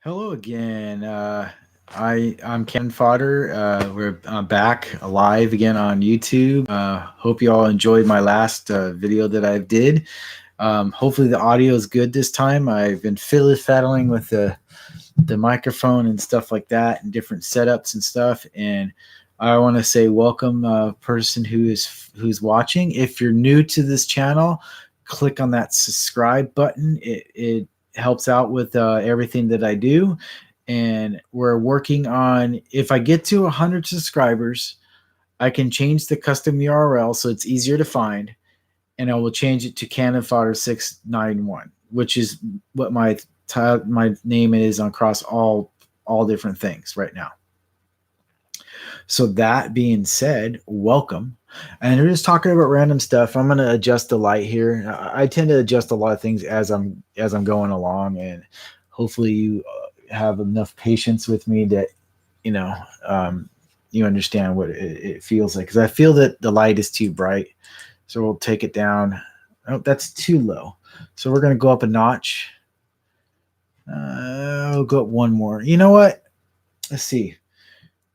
Hello again. I'm Ken Fodder. I'm back live again on YouTube. Hope you all enjoyed my last video that I did. Hopefully the audio is good this time. I've been fiddly faddling with the microphone and stuff like that, and different setups and stuff. And I want to say welcome, person who's watching. If you're new to this channel, click on that subscribe button. It helps out with everything that I do. And we're working on, if I get to 100 subscribers, I can change the custom URL so it's easier to find, and I will change it to Cannon Fodder 691, which is what my name is across all different things right now. So that being said, welcome. And we're just talking about random stuff. I'm going to adjust the light here. I tend to adjust a lot of things as I'm going along, and hopefully you have enough patience with me that you know you understand what it feels like, because I feel that the light is too bright. So we'll take it down. Oh, that's too low. So we're going to go up a notch. We'll go up one more. You know what? Let's see.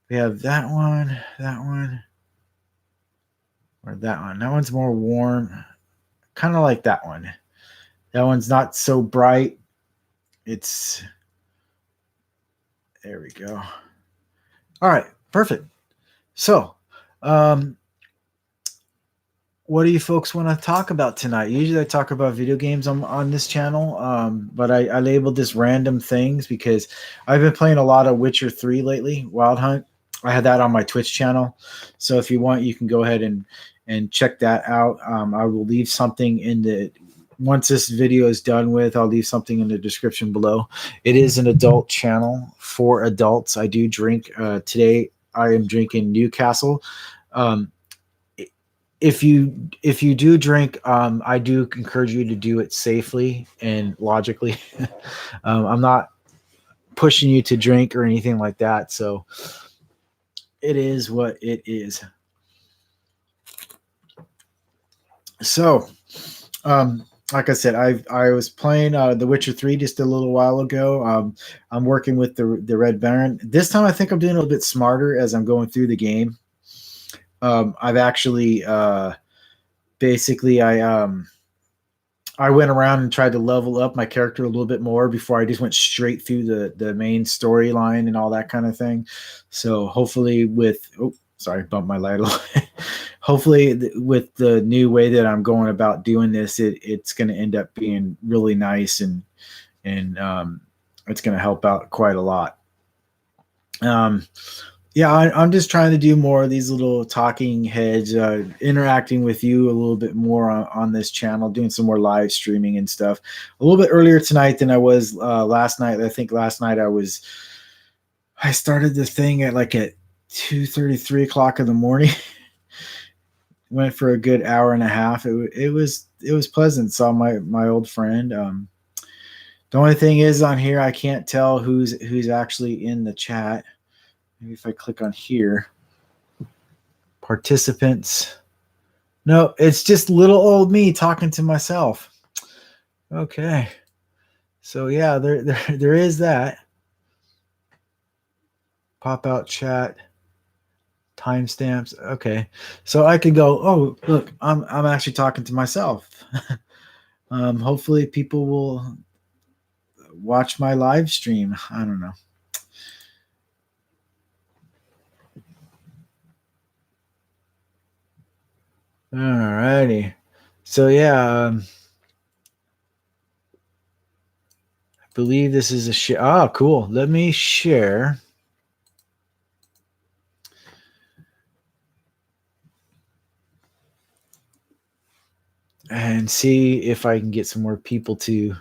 We have that one, or that one. That one's more warm. Kind of like that one. That one's not so bright. It's, there we go. All right, perfect. So, what do you folks want to talk about tonight? Usually I talk about video games on this channel, but I labeled this random things because I've been playing a lot of Witcher 3 lately, Wild Hunt. I had that on my Twitch channel. So if you want, you can go ahead and check that out. I will leave something once this video is done with, I'll leave something in the description below. It is an adult channel for adults. I do drink. Today I am drinking Newcastle. If you do drink, I do encourage you to do it safely and logically. I'm not pushing you to drink or anything like that. So it is what it is. So, like I said, I was playing The Witcher 3 just a little while ago. I'm working with the Red Baron. This time I think I'm doing a little bit smarter as I'm going through the game. I've actually basically I went around and tried to level up my character a little bit more before I just went straight through the main storyline and all that kind of thing. So hopefully bumped my light a little. Hopefully with the new way that I'm going about doing this, it's going to end up being really nice, and it's going to help out quite a lot. Yeah, I'm just trying to do more of these little talking heads, interacting with you a little bit more on this channel, doing some more live streaming and stuff. A little bit earlier tonight than I was last night. I think last night I started this thing at 2:30, 3 o'clock in the morning. Went for a good hour and a half. It was pleasant. Saw my old friend. The only thing is on here I can't tell who's actually in the chat. Maybe if I click on here, participants. No, it's just little old me talking to myself. Okay. So yeah, there is that. Pop out chat, timestamps. Okay. So I could go, oh, look, I'm actually talking to myself. Hopefully people will watch my live stream. I don't know. Alrighty. So yeah, I believe this is a share. Ah, cool. Let me share. And see if I can get some more people to.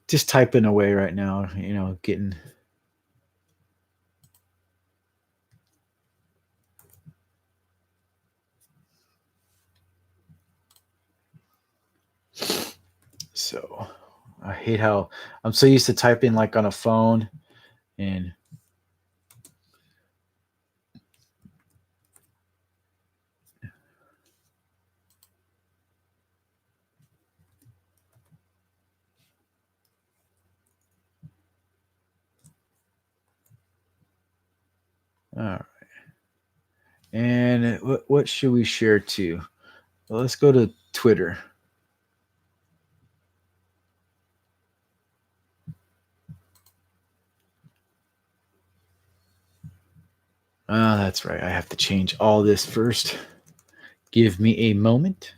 Just typing away right now, getting. So I hate how I'm so used to typing like on a phone and all right. And what should we share to? Well, let's go to Twitter. Ah, that's right. I have to change all this first. Give me a moment.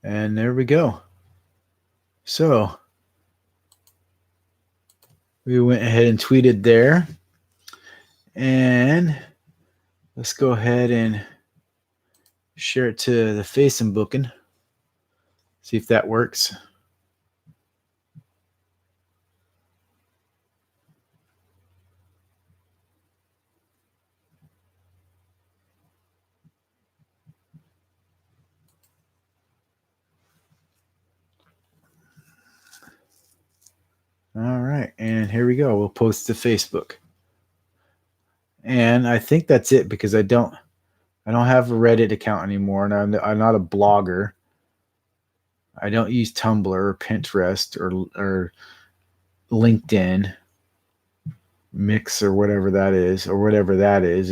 And there we go. So we went ahead and tweeted there. And let's go ahead and share it to the Facebook and see if that works. All right, and here we go. We'll post to Facebook. And I think that's it because I don't have a Reddit account anymore, and I'm not a blogger. I don't use Tumblr or Pinterest or LinkedIn Mix or whatever that is,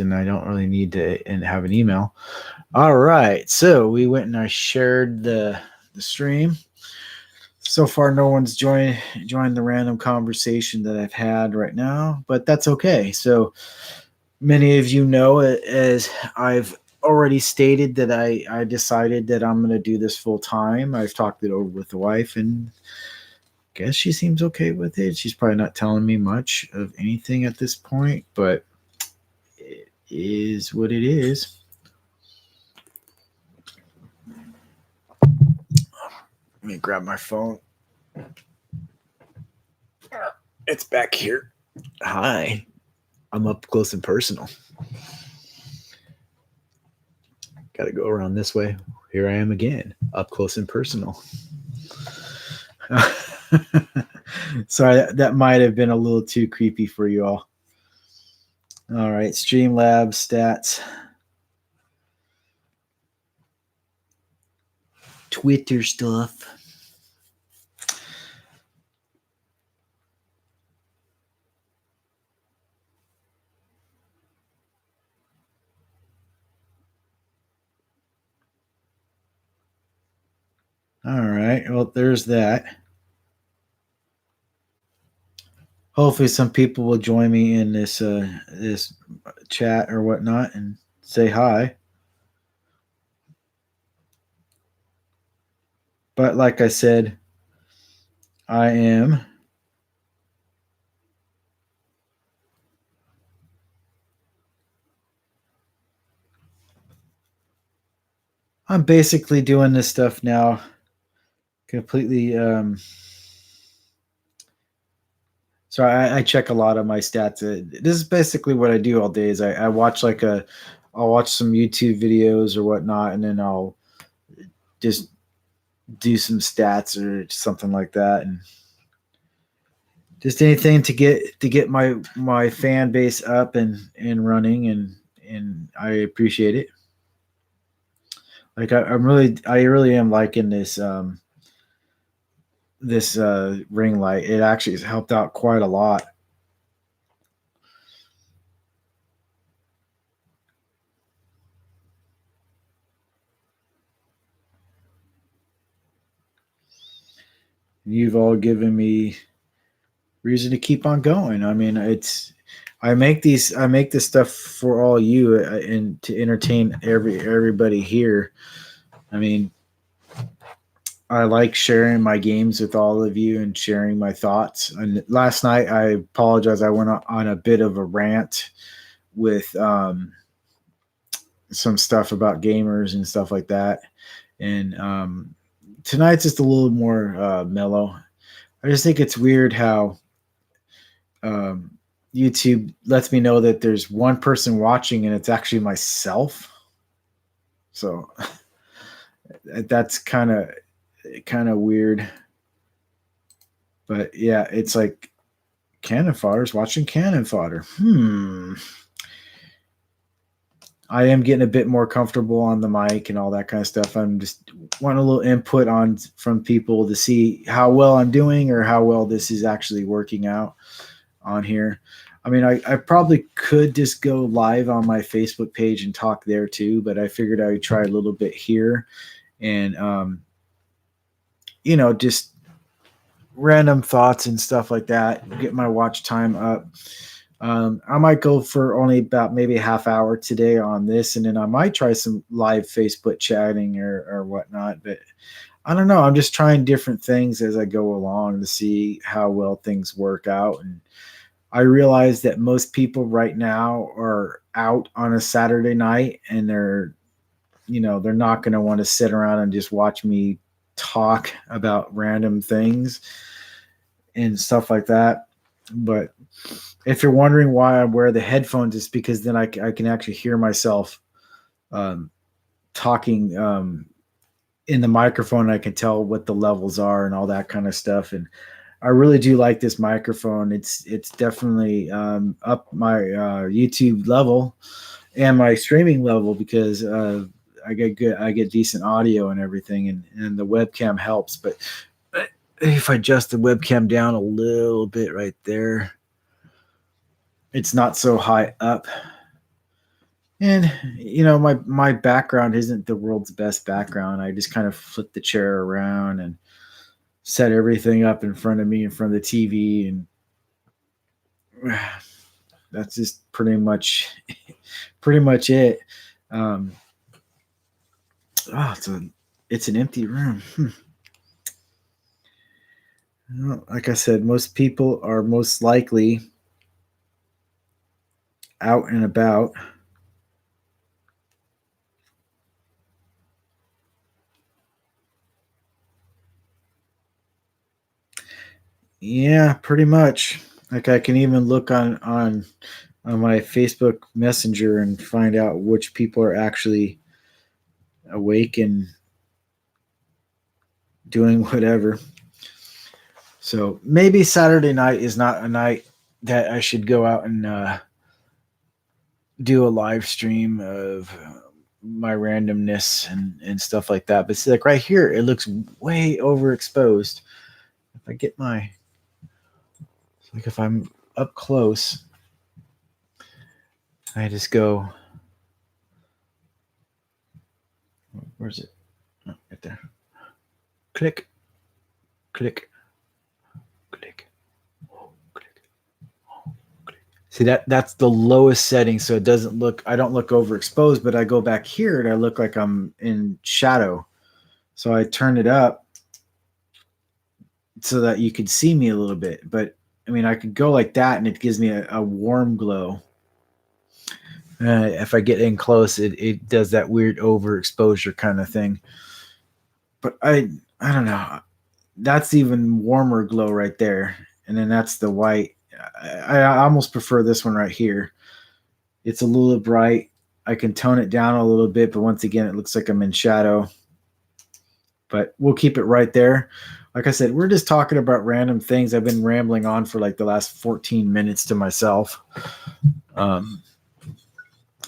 and I don't really need to and have an email. All right, so we went and I shared the stream. So far, no one's joined the random conversation that I've had right now, but that's okay. So many of you know, as I've already stated, that I decided that I'm going to do this full time. I've talked it over with the wife, and I guess she seems okay with it. She's probably not telling me much of anything at this point, but it is what it is. Let me grab my phone. It's back here. Hi. I'm up close and personal. Got to go around this way. Here I am again, up close and personal. Sorry, that might have been a little too creepy for you all. All right, Streamlabs stats. Twitter stuff. All right, well, there's that. Hopefully, some people will join me in this this chat or whatnot and say hi. But like I said, I'm basically doing this stuff now completely. So I check a lot of my stats. This is basically what I do all day. Is I watch I'll watch some YouTube videos or whatnot, and then I'll just do some stats or something like that, and just anything to get my fan base up and running, and I appreciate it. Like I really am liking this this ring light. It actually has helped out quite a lot. You've all given me reason to keep on going. I mean, I make this stuff for all you and to entertain everybody here. I mean, I like sharing my games with all of you and sharing my thoughts. And last night, I apologize. I went on a bit of a rant with some stuff about gamers and stuff like that. And tonight's just a little more mellow. I just think it's weird how um, YouTube lets me know that there's one person watching and it's actually myself. So that's kind of weird. But yeah, it's like cannon fodder's watching cannon fodder. I am getting a bit more comfortable on the mic and all that kind of stuff. I'm just wanting a little input on from people to see how well I'm doing or how well this is actually working out on here. I mean, I probably could just go live on my Facebook page and talk there too, but I figured I would try a little bit here and, just random thoughts and stuff like that, get my watch time up. I might go for only about maybe a half hour today on this, and then I might try some live Facebook chatting or whatnot. But I don't know. I'm just trying different things as I go along to see how well things work out. And I realize that most people right now are out on a Saturday night, and they're not going to want to sit around and just watch me talk about random things and stuff like that. But if you're wondering why I wear the headphones, it's because then I can actually hear myself talking in the microphone. I can tell what the levels are and all that kind of stuff. And I really do like this microphone. It's definitely up my YouTube level and my streaming level because I get decent audio and everything, and the webcam helps. But if I adjust the webcam down a little bit right there, it's not so high up. And my background isn't the world's best background. I just kind of flip the chair around and set everything up in front of me in front of the TV, and that's just pretty much it. It's an empty room. Well, like I said, most people are most likely out and about. Yeah, pretty much. Like I can even look on my Facebook Messenger and find out which people are actually awake and doing whatever. So maybe Saturday night is not a night that I should go out and do a live stream of my randomness and stuff like that. But see, like right here, it looks way overexposed. If I get if I'm up close, I just go, where's it? Oh, right there. Click, click, click, click, click. See that's the lowest setting, so it doesn't look. I don't look overexposed, but I go back here and I look like I'm in shadow. So I turn it up so that you could see me a little bit. But I mean, I could go like that, and it gives me a warm glow. If I get in close, it does that weird overexposure kind of thing. But I don't know. That's even warmer glow right there, and then that's the white. I almost prefer this one right here. It's a little bright. I can tone it down a little bit, but once again, it looks like I'm in shadow. But we'll keep it right there. Like I said, we're just talking about random things. I've been rambling on for like the last 14 minutes to myself.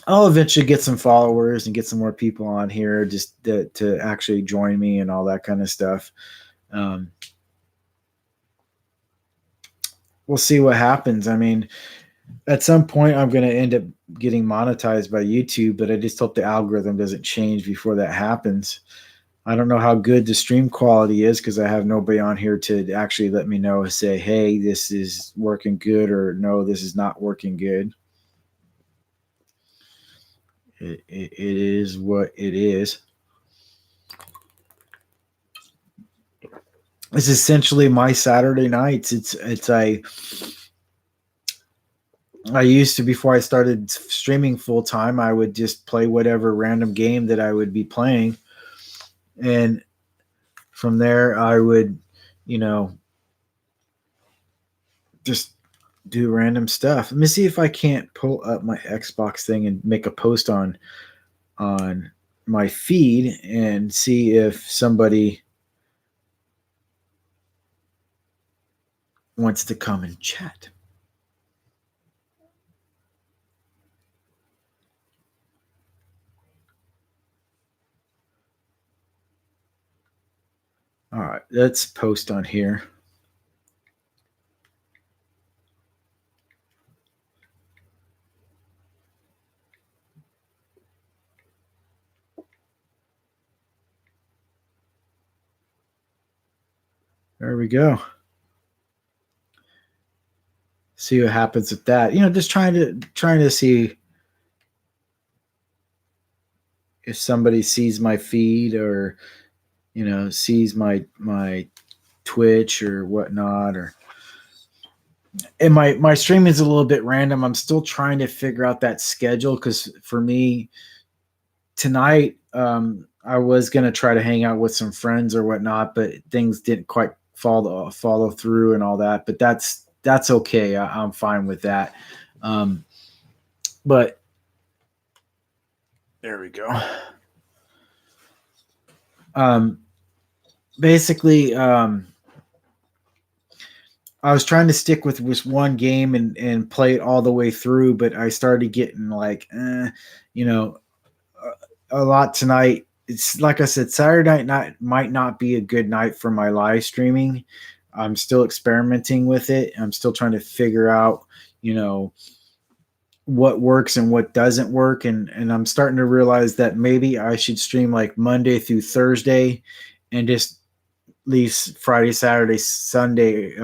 I'll eventually get some followers and get some more people on here just to actually join me and all that kind of stuff. We'll see what happens. I mean, at some point, I'm going to end up getting monetized by YouTube, but I just hope the algorithm doesn't change before that happens. I don't know how good the stream quality is because I have nobody on here to actually let me know, say, hey, this is working good, or no, this is not working good. It is what it is. it's essentially my Saturday nights. I used to, before I started streaming full time, I would just play whatever random game that I would be playing, and from there I would, you know, just do random stuff. Let me see if I can't pull up my Xbox thing and make a post on my feed and see if somebody wants to come and chat. All right, let's post on here. There we go. See what happens with that. Just trying to see if somebody sees my feed, or sees my Twitch or whatnot. Or and my stream is a little bit random. I'm still trying to figure out that schedule, because for me tonight, I was gonna try to hang out with some friends or whatnot, but things didn't quite follow through and all that. But that's okay. I'm fine with that. But there we go. Basically, I was trying to stick with this one game and play it all the way through, but I started getting like, you know, a lot tonight. It's like I said, Saturday night might not be a good night for my live streaming. I'm still experimenting with it. I'm still trying to figure out, what works and what doesn't work. And I'm starting to realize that maybe I should stream like Monday through Thursday and just leave Friday, Saturday, Sunday,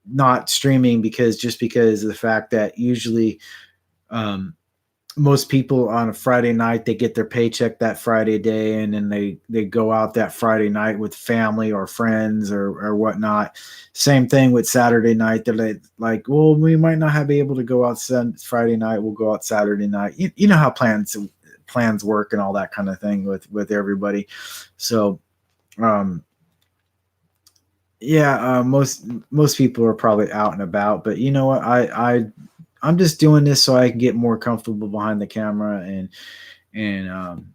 not streaming, because of the fact that usually, most people on a Friday night, they get their paycheck that Friday day, and then they go out that Friday night with family or friends or whatnot. Same thing with Saturday night. They're like, well, we might not be able to go out Friday night. We'll go out Saturday night. You know how plans work and all that kind of thing with everybody. So, yeah, most people are probably out and about, but you know what? I'm just doing this so I can get more comfortable behind the camera and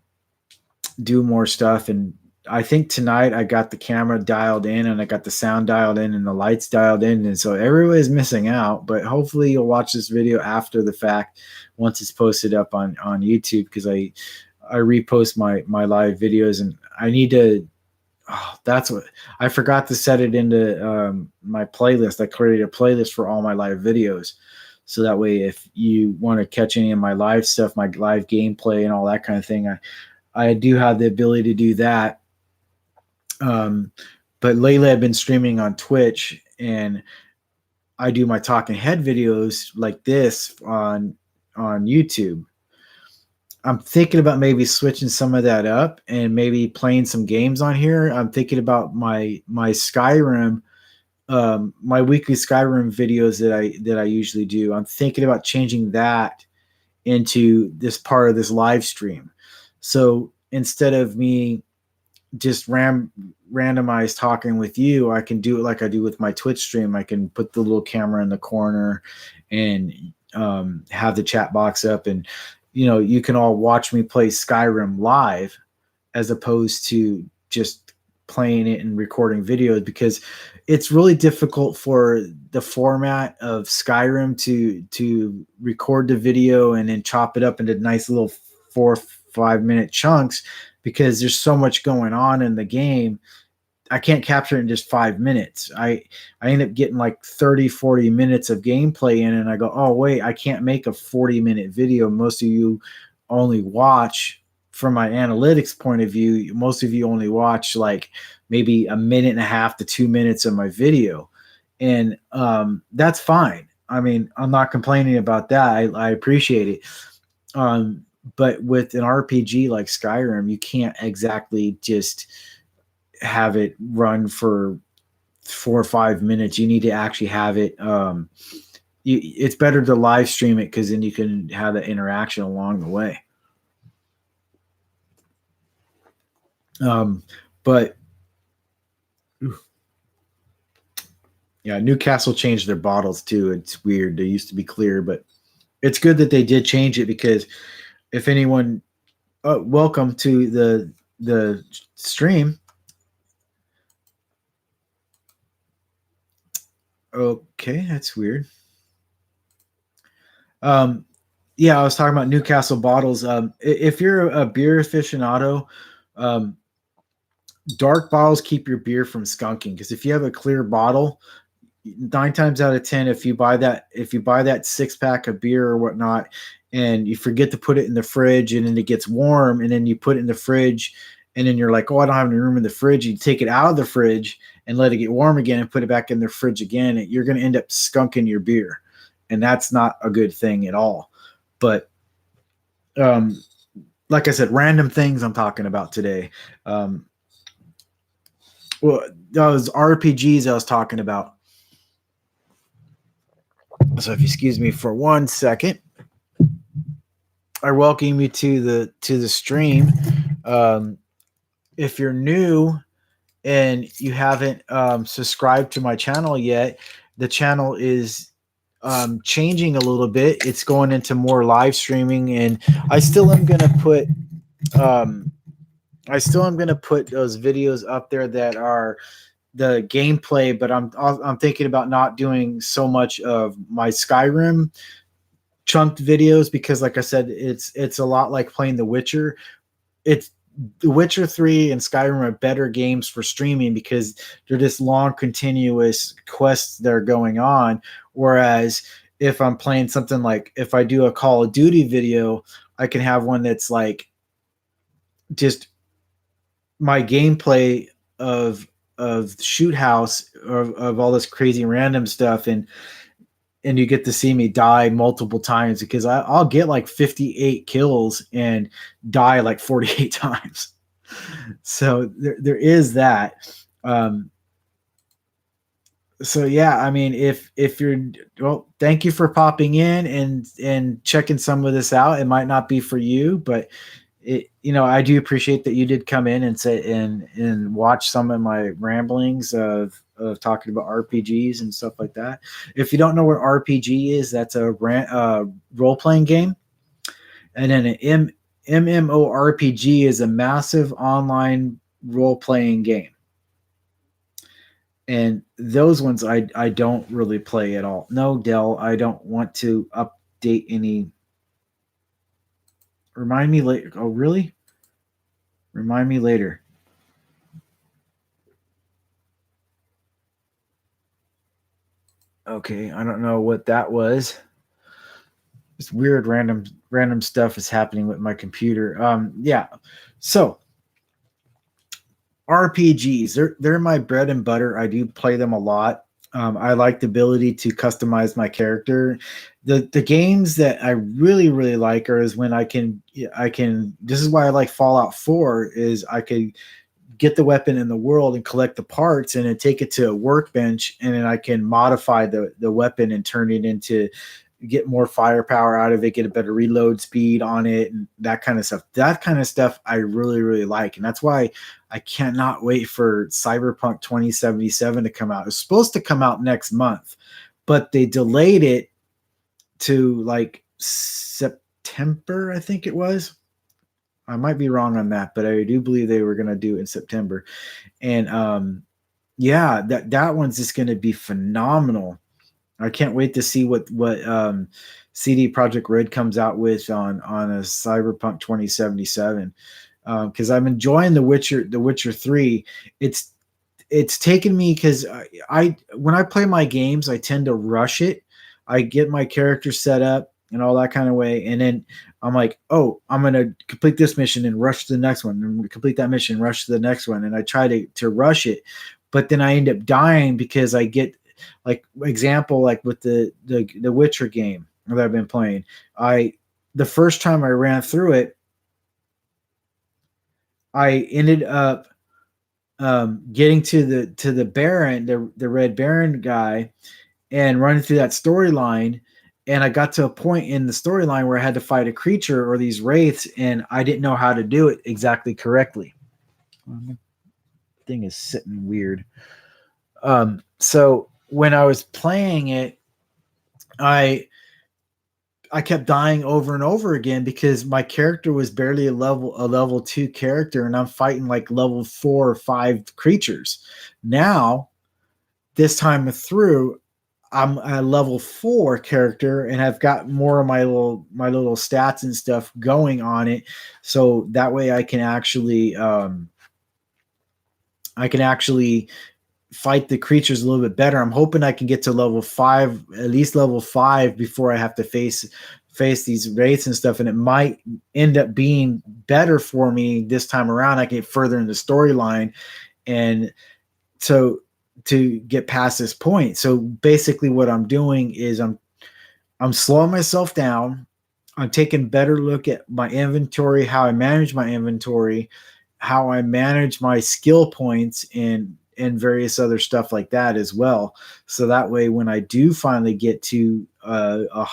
do more stuff. And I think tonight I got the camera dialed in, and I got the sound dialed in, and the lights dialed in, and so everybody's missing out. But hopefully you'll watch this video after the fact, once it's posted up on YouTube, because I repost my live videos, and I need to. Oh, that's what I forgot to set it into my playlist. I created a playlist for all my live videos. So that way, if you want to catch any of my live stuff, my live gameplay and all that kind of thing, I do have the ability to do that. But lately I've been streaming on Twitch, and I do my talking head videos like this on YouTube. I'm thinking about maybe switching some of that up and maybe playing some games on here. I'm thinking about my Skyrim, my weekly Skyrim videos that I usually do. I'm thinking about changing that into this part of this live stream. So instead of me just randomized talking with you, I can do it like I do with my Twitch stream. I can put the little camera in the corner and have the chat box up, and you can all watch me play Skyrim live, as opposed to just playing it and recording videos, because it's really difficult for the format of Skyrim to record the video and then chop it up into nice little 4-5 minute chunks, because there's so much going on in the game. I can't capture it in just 5 minutes. I end up getting like 30-40 minutes of gameplay in, and I go, oh wait, I can't make a 40-minute video. Most of you only watch, from my analytics point of view, most of you only watch like maybe 1.5 to 2 minutes of my video. And that's fine. I mean, I'm not complaining about that. I appreciate it. But with an RPG like Skyrim, you can't exactly just have it run for 4 or 5 minutes. You need to actually have it. It's better to live stream it because then you can have that interaction along the way. But yeah, Newcastle changed their bottles too. It's weird. They used to be clear, but it's good that they did change it because if anyone, welcome to the stream. Okay, that's weird. Yeah, I was talking about Newcastle bottles. If you're a beer aficionado, dark bottles keep your beer from skunking because if you have a clear bottle, 9 times out of 10, if you buy that 6-pack of beer or whatnot, and you forget to put it in the fridge, and then it gets warm, and then you put it in the fridge, and then you're like, oh, I don't have any room in the fridge. You take it out of the fridge and let it get warm again, and put it back in the fridge again. You're going to end up skunking your beer, and that's not a good thing at all. But like I said, random things I'm talking about today. Well, those RPGs I was talking about. So if you excuse me for 1 second, I welcome you to the stream. If you're new and you haven't subscribed to my channel yet, the channel is changing a little bit. It's going into more live streaming, and I still am going to put those videos up there that are the gameplay, but I'm thinking about not doing so much of my Skyrim chunked videos because, like I said, it's a lot like playing The Witcher. It's The Witcher 3 and Skyrim are better games for streaming because they're just long, continuous quests that are going on. Whereas if I'm playing something like if I do a Call of Duty video, I can have one that's like just my gameplay of shoot house of all this crazy random stuff, and you get to see me die multiple times because I'll get like 58 kills and die like 48 times. So there is that. So yeah, I mean, if you're, well, thank you for popping in and checking some of this out. It might not be for you, but I do appreciate that you did come in and say and watch some of my ramblings of talking about RPGs and stuff like that. If you don't know what RPG is, that's a role-playing game. And then an MMORPG is a massive online role-playing game. And those ones I don't really play at all. No, Dell, I don't want to update any. Remind me later. Oh, really? Remind me later. Okay, I don't know what that was. This weird random stuff is happening with my computer. Yeah. So RPGs, they're my bread and butter. I do play them a lot. I like the ability to customize my character. The games that I really like is when I can. This is why I like Fallout 4. Is I could get the weapon in the world and collect the parts and then take it to a workbench, and then I can modify the weapon and turn it into get more firepower out of it, get a better reload speed on it, and that kind of stuff. That kind of stuff I really like, and that's why I cannot wait for Cyberpunk 2077 to come out. It's supposed to come out next month, but they delayed it to like September, I think it was. I might be wrong on that, but I do believe they were going to do it in September. And yeah, that one's just going to be phenomenal. I can't wait to see what CD Projekt Red comes out with on a Cyberpunk 2077. Because I'm enjoying The Witcher 3. It's taken me because I when I play my games, I tend to rush it. I get my character set up and all that kind of way, and then I'm like, oh, I'm gonna complete this mission and rush to the next one, and complete that mission, rush to the next one, and I try to rush it, but then I end up dying because I get like example like with the Witcher game that I've been playing. The first time I ran through it, I ended up getting to the Baron, the Red Baron guy, and running through that storyline. And I got to a point in the storyline where I had to fight a creature or these wraiths, and I didn't know how to do it exactly correctly. Thing is sitting weird. So when I was playing it, I kept dying over and over again because my character was barely a level 2 character, and I'm fighting like level 4 or 5 creatures. Now, this time through, I'm a level 4 character, and I've got more of my little stats and stuff going on it, so that way I can actually fight the creatures a little bit better. I'm hoping I can get to level 5, at least level 5, before I have to face these wraiths and stuff, and it might end up being better for me this time around. I can get further in the storyline, and so to get past this point. So basically what I'm doing is I'm slowing myself down. I'm taking a better look at my inventory, how I manage my inventory, how I manage my skill points, and various other stuff like that as well. So that way, when I do finally get to a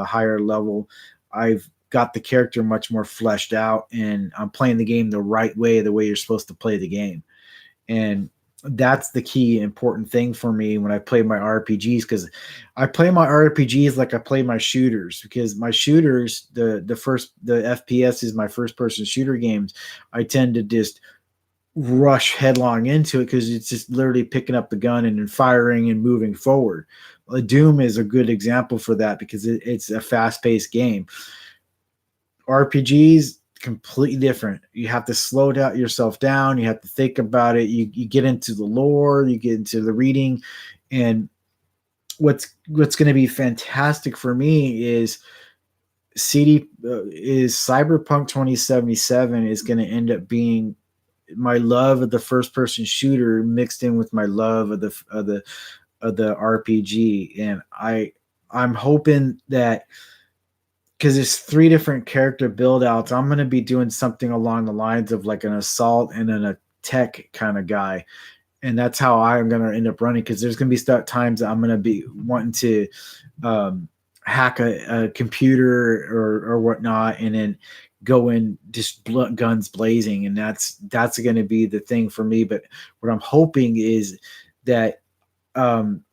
higher level, I've got the character much more fleshed out, and I'm playing the game the right way, the way you're supposed to play the game. And that's the key important thing for me when I play my RPGs, because I play my RPGs like I play my shooters, because my shooters, the FPS is my first person shooter games. I tend to just rush headlong into it because it's just literally picking up the gun and then firing and moving forward. Doom is a good example for that because it's a fast paced game. RPGs completely different. You have to slow down yourself down. You have to think about it. You get into the lore, you get into the reading, and what's going to be fantastic for me is Cyberpunk 2077 is going to end up being my love of the first person shooter mixed in with my love of the RPG, and I'm hoping that, because it's 3 different character build outs, I'm going to be doing something along the lines of like an assault and then a tech kind of guy. And that's how I'm going to end up running, because there's going to be times that I'm going to be wanting to hack a computer or whatnot, and then go in just guns blazing. And that's going to be the thing for me. But what I'm hoping is that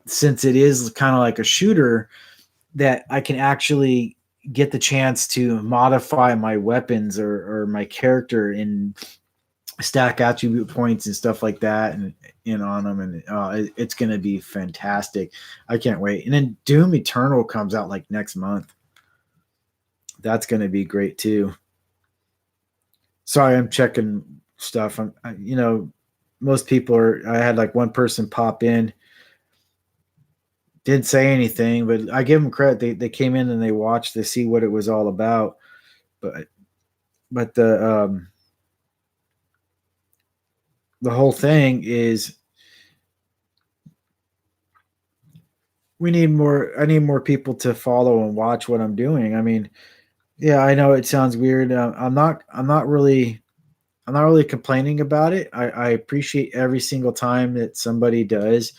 since it is kind of like a shooter, that I can actually get the chance to modify my weapons or my character and stack attribute points and stuff like that and on them, and it's going to be fantastic. I can't wait. And then Doom Eternal comes out like next month. That's going to be great too. Sorry, I'm checking stuff. Most people I had like one person pop in, didn't say anything, but I give them credit. They came in and they watched to see what it was all about. But the whole thing is I need more people to follow and watch what I'm doing. I mean, yeah, I know it sounds weird. I'm not really complaining about it. I appreciate every single time that somebody does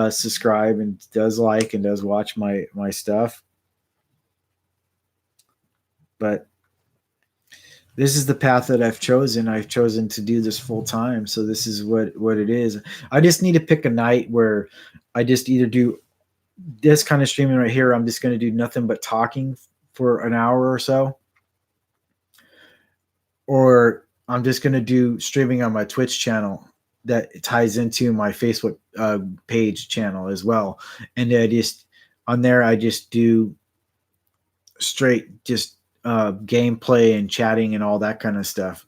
subscribe and does like and does watch my stuff. But this is the path that I've chosen. I've chosen to do this full time. So this is what it is. I just need to pick a night where I just either do this kind of streaming right here. I'm just going to do nothing but talking for an hour or so. Or I'm just going to do streaming on my Twitch channel that ties into my Facebook page channel as well. And on there, I just do straight just gameplay and chatting and all that kind of stuff.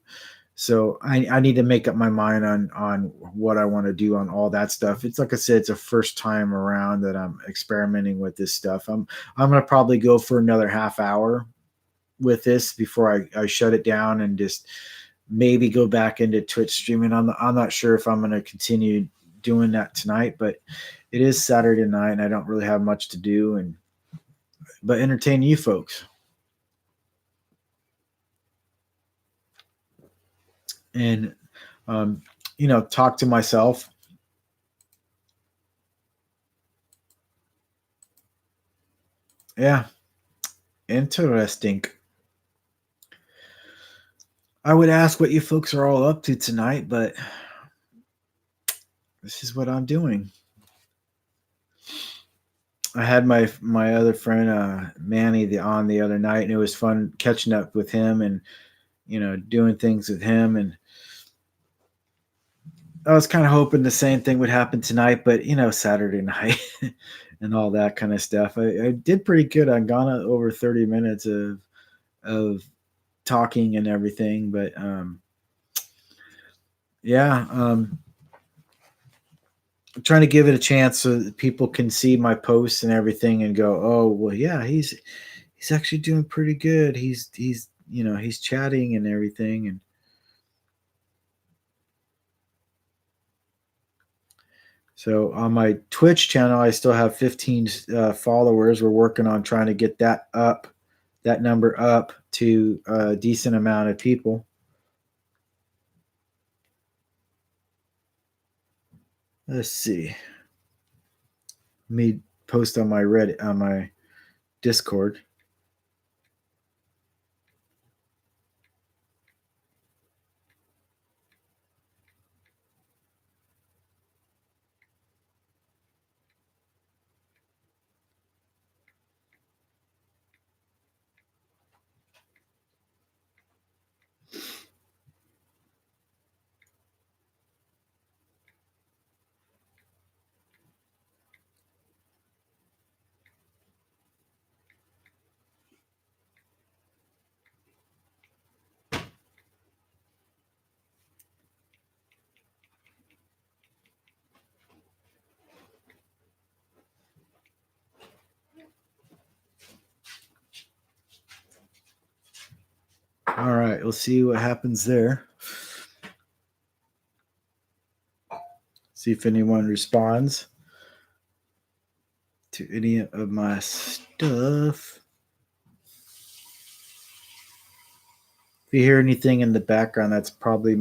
So I need to make up my mind on what I want to do on all that stuff. It's like I said, it's a first time around that I'm experimenting with this stuff. I'm going to probably go for another half hour with this before I shut it down and just maybe go back into Twitch streaming. I'm not sure if I'm going to continue doing that tonight, but it is Saturday night and I don't really have much to do, but entertain you folks. And talk to myself. Yeah, interesting. I would ask what you folks are all up to tonight, but this is what I'm doing. I had my other friend Manny on the other night, and it was fun catching up with him and doing things with him. And I was kind of hoping the same thing would happen tonight, but Saturday night and all that kind of stuff. I did pretty good. I've gone over 30 minutes of talking and everything, but yeah, I'm trying to give it a chance so that people can see my posts and everything and go, oh well, yeah, he's actually doing pretty good. He's chatting and everything. And so on my Twitch channel, I still have 15 followers. We're working on trying to get that number up to a decent amount of people. Let's see. Let me post on my Reddit, on my Discord. All right, we'll see what happens there. See if anyone responds to any of my stuff. If you hear anything in the background, that's probably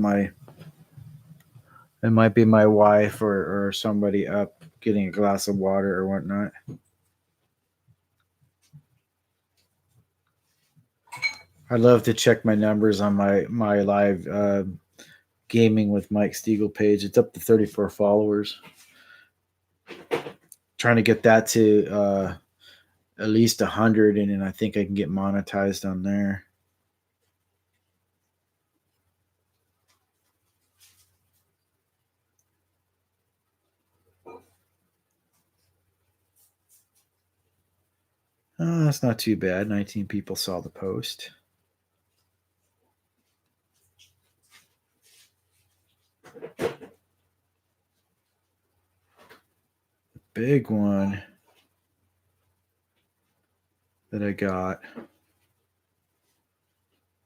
it might be my wife or somebody up getting a glass of water or whatnot. I love to check my numbers on my live gaming with Mike Stiegel page. It's up to 34 followers. Trying to get that to at least 100, and then I think I can get monetized on there. Oh, that's not too bad. 19 people saw the post. The big one that I got,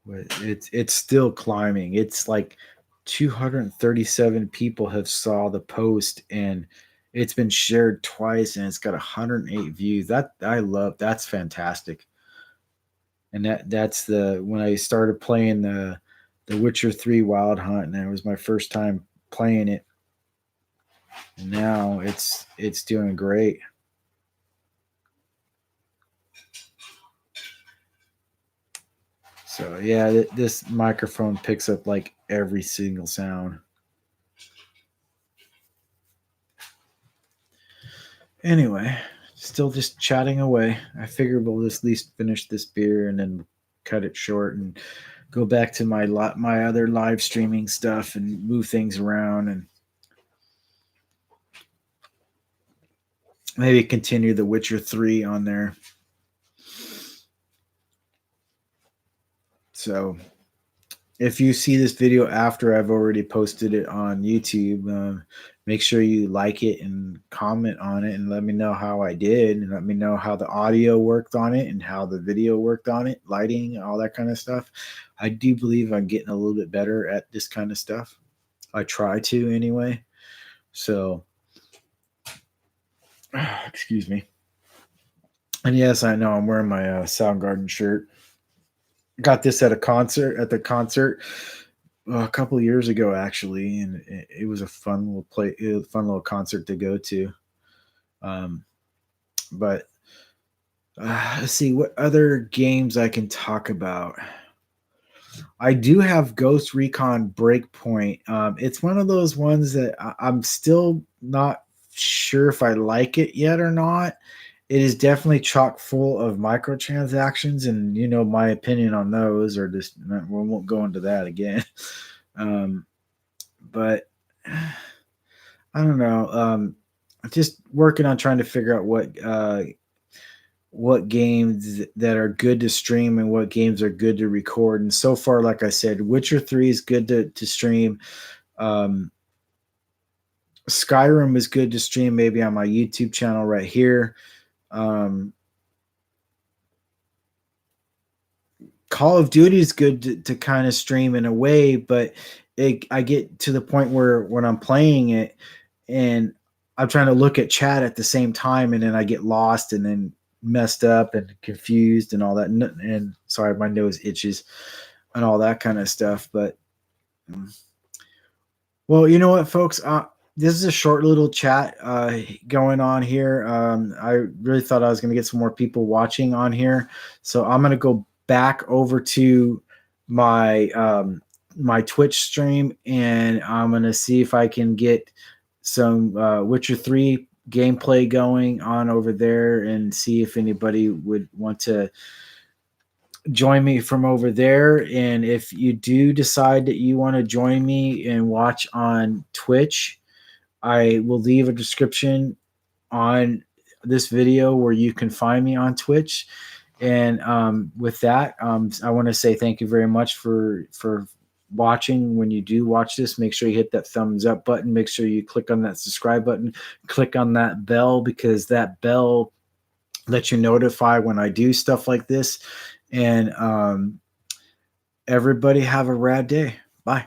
it's still climbing. It's like 237 people have saw the post, and it's been shared twice, and it's got 108 views. That's fantastic. And that's the when I started playing the Witcher 3 Wild Hunt, and it was my first time playing it. And now it's doing great. So yeah, this microphone picks up like every single sound. Anyway, still just chatting away. I figured we'll just at least finish this beer and then cut it short and go back to my other live streaming stuff and move things around and maybe continue the Witcher 3 on there. So if you see this video after I've already posted it on YouTube, make sure you like it and comment on it and let me know how I did and let me know how the audio worked on it and how the video worked on it, lighting, all that kind of stuff. I do believe I'm getting a little bit better at this kind of stuff. I try to anyway. So, excuse me. And yes, I know I'm wearing my Soundgarden shirt. Got this at the concert. a couple of years ago actually, and it was a fun little fun little concert to go to. Um, but let's see what other games I can talk about. I do have Ghost Recon Breakpoint. It's one of those ones that I'm still not sure if I like it yet or not. It is definitely chock full of microtransactions, and you know my opinion on those, or just we won't go into that again. Um, but I don't know. Just working on trying to figure out what games that are good to stream and what games are good to record. And so far, like I said, Witcher 3 is good to stream. Um, Skyrim is good to stream maybe on my YouTube channel right here. Um, Call of Duty is good to kind of stream in a way, but I get to the point where when I'm playing it and I'm trying to look at chat at the same time, and then I get lost and then messed up and confused and all that. And sorry, my nose itches and all that kind of stuff. But well, you know what, folks? This is a short little chat going on here. I really thought I was going to get some more people watching on here, so I'm going to go back over to my my Twitch stream, and I'm going to see if I can get some Witcher 3 gameplay going on over there, and see if anybody would want to join me from over there. And if you do decide that you want to join me and watch on Twitch, I will leave a description on this video where you can find me on Twitch. And with that, I want to say thank you very much for watching. When you do watch this, make sure you hit that thumbs up button. Make sure you click on that subscribe button. Click on that bell, because that bell lets you notify when I do stuff like this. And everybody have a rad day. Bye.